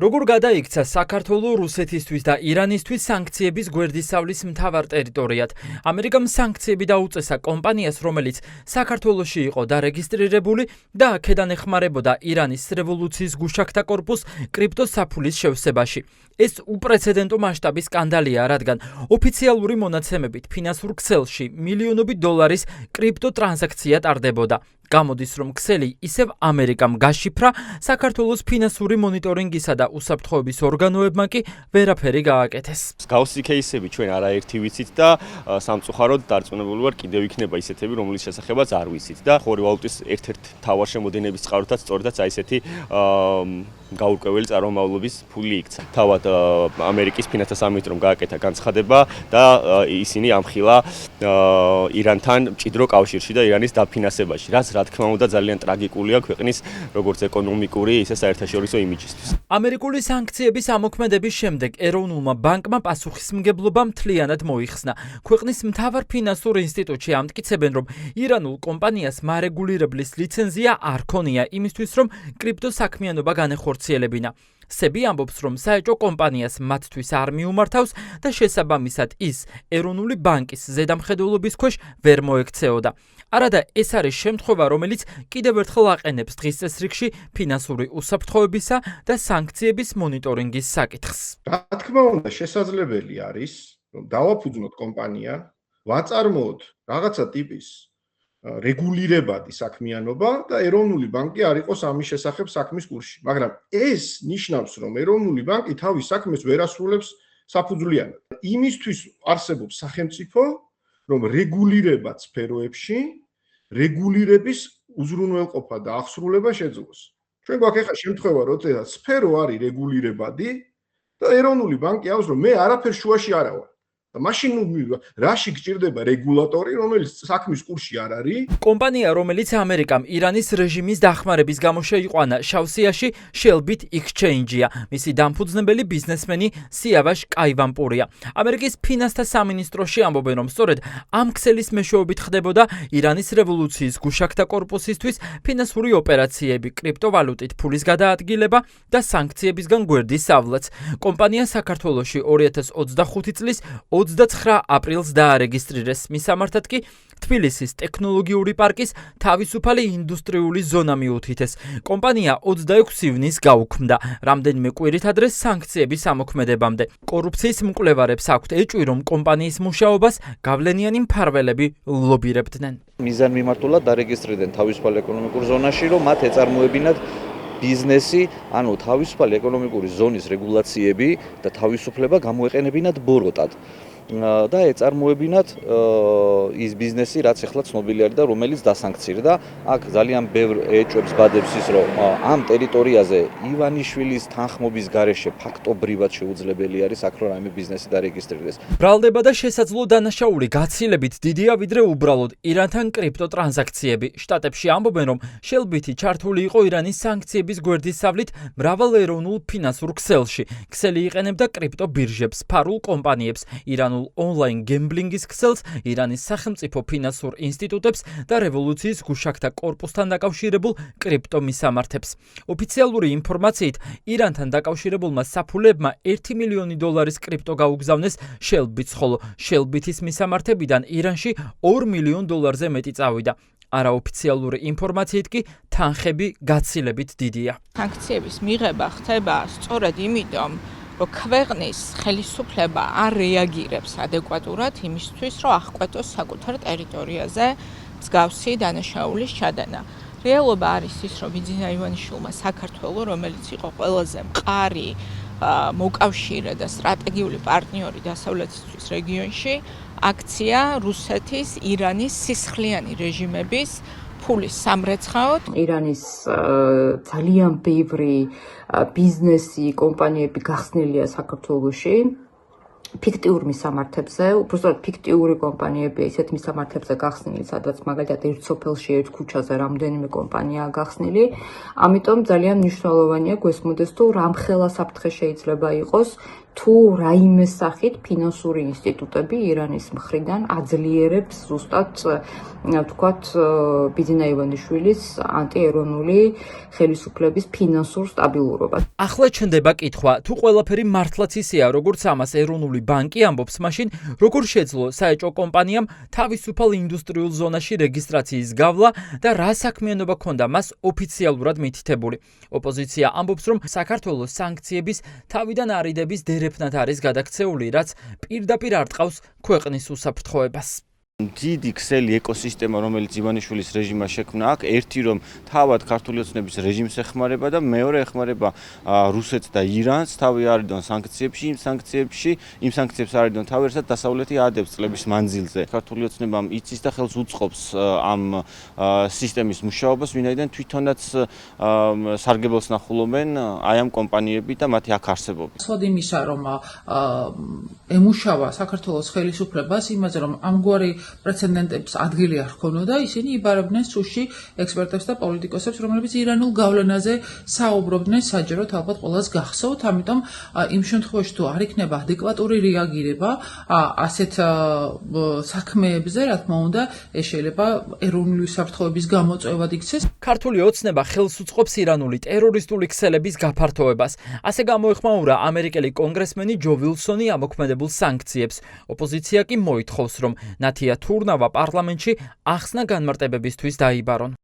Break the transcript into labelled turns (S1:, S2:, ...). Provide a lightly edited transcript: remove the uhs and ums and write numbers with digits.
S1: როგორ გადაიქცა საქართველოს რუსეთისთვის და ირანისთვის სანქციების გვერდისავლის მთავარ ტერიტორიად. ამერიკამ სანქციები დაუწესა კომპანიას, რომელიც საქართველოში იყო დარეგისტრირებული და აქედან ეხმარებოდა ირანის რევოლუციის გუშაქთა კორპუსს კრიპტოსაფულის შევსებაში. ეს უპრეცედენტო მასშტაბის სკანდალია, რადგან ოფიციალური მონაცემებით ფინანსურ ქსელში მილიონობით დოლარის კრიპტოტრანზაქცია ტარდებოდა. გამოდის, რომ ქსელი ისევ ამერიკამ გაშიფრა, საქართველოს ფინანსური მონიტორინგისა და უსაფრთხოების ორგანოებმა კი ვერაფერი გააკეთეს.
S2: მსგავსი кейსები ჩვენ არაერთი ვიცით და სამწუხაროდ დარწმუნებული ვარ, კიდევ იქნება ისეთები, რომლის შესახებაც არ ვიცით და ხორი ვალუტის ერთ-ერთ მთავარ შემოდინების წყაროთაც სწორედაც აი ესეთი გაურკვეველი წარმომავლობის ფული იქცა. თავად ამერიკის ფინანსთა სამინისტრომ გააკეთა განცხადება და ისინი ამხილა ირანთან მჭიდრო კავშირში და ირანის დაფინანსებაში, რაც რა თქმა უნდა ძალიან ტრაგიკულია ქვეყნის როგორც ეკონომიკური, ისე საერთაშორისო იმიჯისთვის.
S1: ამერიკული სანქციების ამოქმედების შემდეგ ეროვნულმა ბანკმა პასუხისმგებლობა მთლიანად მოიხსნა. ქვეყნის მთავარ ფინანსურ ინსტიტუტში ამტკიცებენ, რომ ირანულ კომპანიას მარეგულირებლის ლიცენზია არ ქონია იმისთვის, რომ კრიპტოსაქმიანობა განეხორციელებინა. სები ამბობს, რომ საეჭვო კომპანიას მათთვის არ მიუმართავს და შესაბამისად ის ეროვნული ბანკის ზედამხედველობის ქვეშ ვერ მოექცეოდა. არადა ეს არის შემთხვევა, რომელიც კიდევ ერთხელ აყენებს დღის წესრიგში ფინანსური უსაფრთხოებისა და სანქციების მონიტორინგის საკითხს.
S3: რა თქმა უნდა, შესაძლებელი არის, რომ დავაფუძნოთ კომპანია, ვაწარმოოთ რაღაცა ტიპის რეგულირებადი საქმიანობა და ეროვნული ბანკი არ იყოს ამის შესახებ საქმის კურსში. მაგრამ ეს ნიშნავს, რომ ეროვნული ბანკი თავის საქმეს ვერ ასრულებს საფუძვლიანად. იმისთვის არსებობს სახელმწიფო, რომ რეგულირებად სფეროებში რეგულირების უზრუნველყოფა და აღსრულება შეძლოს. ჩვენ გვაქვს ახლა შემთხვევა, როდესაც სფერო არის რეგულირებადი და ეროვნული ბანკი ამბობს, რომ მე არაფერ შუაში არა ვარ. და მაშინ რაში გჭირდება რეგულატორი, რომელიც საქმის კურსში არ არის?
S1: კომპანია, რომელიც ამერიკამ ირანის რეჟიმის დახმარების გამო შეიყვანა შავსიაში, Shellbit Exchange-ია. მისი დამფუძნებელი ბიზნესმენი სიავაშ კაივანპურია. ამერიკის ფინანსთა სამინისტროში ამბობენ, რომ სწორედ ამ ქსელის მეშვეობით ხდებოდა ირანის რევოლუციის გუშაქთა კორპუსისთვის ფინანსური ოპერაციები, კრიპტოვალუტით ფულის გადაადგილება და სანქციებისგან გვერდის სავლაც. კომპანია საქართველოში 2025 წლის 29 აპრილს დაარეგისტრირეს. მის სამართად კი თბილისის ტექნოლოგიური პარკის თავისუფალი ინდუსტრიული ზონა მიუთითეს. კომპანია 26 ივნისს გაუქმდა, რამდენიმე კვირით ადრე სანქციების ამოქმედებამდე. კორუფციის მკვლევარებს აქვთ ეჭვი, რომ კომპანიის მუშაობას გავლენიანი მფარველები ლობირებდნენ.
S4: მიზანმიმართულად დარეგისტრირდნენ თავისუფალ ეკონომიკურ ზონაში, რომ მათ ეწარმოებინათ ბიზნესი, ანუ თავისუფალი ეკონომიკური ზონის რეგულაციები და თავისუფლება გამოეყენებინათ ბოროტად. და ეწარმოებინათ ის ბიზნესი, რაც ახლა ცნობილი არის და რომელიც დასანქცირდა. აქ ძალიან ბევრ ეჭვებს ბადებს ის, რომ ამ ტერიტორიაზე ივანიშვილის თანხმობის გარეშე ფაქტობრივად შეუძლებელი არის აქ რომ რაიმე ბიზნესი დარეგისტრირდეს.
S1: ბრალდება და შესაძლო დანაშაული გაცილებით დიდია, ვიდრე უბრალოდ ირანთან კრიპტოტრანზაქციები. შტატებში ამბობენ, რომ Shellbit-ი ჩართული იყო ირანის სანქციების გვერდისავლით მრავალ ეროვნულ ფინანსურ ქსელში. ქსელი იყენებდა კრიპტობირჟებს, ფარულ კომპანიებს, ირანულ ონლაინ გემბლინგის ქსელს, ირანის სახელმწიფო ფინანსურ ინსტიტუტებს და რევოლუციის გუშაქთა კორპუსთან დაკავშირებულ კრიპტომისამართებს. ოფიციალური ინფორმაციით, ირანთან დაკავშირებულმა საფულებმა 1 მილიონი დოლარის კრიპტო გაუგზავნეს Shellbit-ს, ხოლო Shellbit-ის მისამართებიდან ირანში 2 მილიონ დოლარზე მეტი წავიდა. არაოფიციალური ინფორმაციით კი თანხები გაცილებით დიდია.
S5: სანქციების მიღება ხდება სწორედ იმიტომ, რომ ქვეყნის ხელისუფლება არ რეაგირებს ადეკვატურად იმისთვის, რომ აღკვეთოს საკუთარ ტერიტორიაზე მსგავსი დანაშაულის ჩადენა. რეალობა არის ის, რომ ბიძინა ივანიშვილმა საქართველოს, რომელიც იყო ყველაზე მყარი მოკავშირე და სტრატეგიული პარტნიორი დასავლეთის რეგიონში, აქცია რუსეთის, ირანის სისხლიანი რეჟიმების ფულის სამრეცხაოდ.
S6: ირანის ძალიან ბევრი ბიზნესი, კომპანიები გახსნილია საქართველოში. ფიქტიურ მისამართებზე, უბრალოდ ფიქტიური კომპანიებია ისეთ მისამართებზე გახსნილი, სადაც მაგალითად ერთ სოფელში, ერთ ქუჩაზე რამდენიმე კომპანიაა გახსნილი. ამიტომ ძალიან მნიშვნელოვანია გვესმოდეს, თუ რამხელა საფრთხე შეიძლება იყოს თუ რაიმე სახით ფინანსური ინსტიტუტები ირანის მხრიდან აძლიერებს ზუსტად ვთქვათ ბიძინა ივანიშვილის ანტიეროვნული ხელისუფლების ფინანსურ სტაბილურობას.
S1: ახლა ჩნდება კითხვა, თუ ყველაფერი მართლაც ისეა, როგორც ამას ეროვნული ბანკი ამბობს, მაშინ როგორ შეძლო საეჭვო კომპანიამ თავისუფალ ინდუსტრიულ ზონაში რეგისტრაციის გავლა და რა საქმიანობა ქონდა მას ოფიციალურად მითითებული. ოპოზიცია ამბობს, რომ საქართველოს სანქციების თავიდან არიდების დერეფნად არის გადაქცეული, რაც პირდაპირ არტყავს ქვეყნის უსაფრთხოებას.
S2: დიდი ქსელი ეკოსისტემა, რომელიც ივანიშვილის რეჟიმმა შექმნა აქ, ერთი რომ თავად ქართული ოცნების რეჟიმს ეხმარება და მეორე ეხმარება რუსეთს და ირანს, თავი არიდონ სანქციებში, იმ სანქციებს არიდონ თავი ერთად დასავლეთი ადებს წლების მანძილზე. ქართული ოცნებამ იცის და ხელს უწყობს ამ სისტემის მუშაობას, ვინაიდან თვითონაც სარგებელს ნახულობენ აი ამ კომპანიები და მათი აქ არსებობა.
S7: სწორედ იმისა, რომ ემუშავა საქართველოს ხელისუფლებას იმაზე, რომ ამგვარი პრეცედენტებს ადგილი არ ჰქონოდა, ისინი იბარებდნენ სუში ექსპერტებს და პოლიტიკოსებს, რომლებიც ირანულ გავლენაზე საუბრობდნენ, საჯაროდ ალბათ ყველას გახსოვთ, ამიტომ იმ შემთხვევაში თუ არ იქნება ადეკვატური რეაგირება ასეთ საქმეებზე, რა თქმა უნდა, ეს შეიძლება ეროვნული უსაფრთხოების გამოწვევად იქცეს.
S1: ქართული ოცნება ხელს უწყობს ირანული ტერორისტული ქსელების გაფართოებას. ასე გამოეხმაურა ამერიკელი კონგრესმენი ჯო ვილსონი ამოქმედებულ სანქციებს. ოპოზიცია კი მოითხოვს, რომ ნათია თურნავა პარლამენტში ახსნა განმარტებებისთვის დაიბარონ.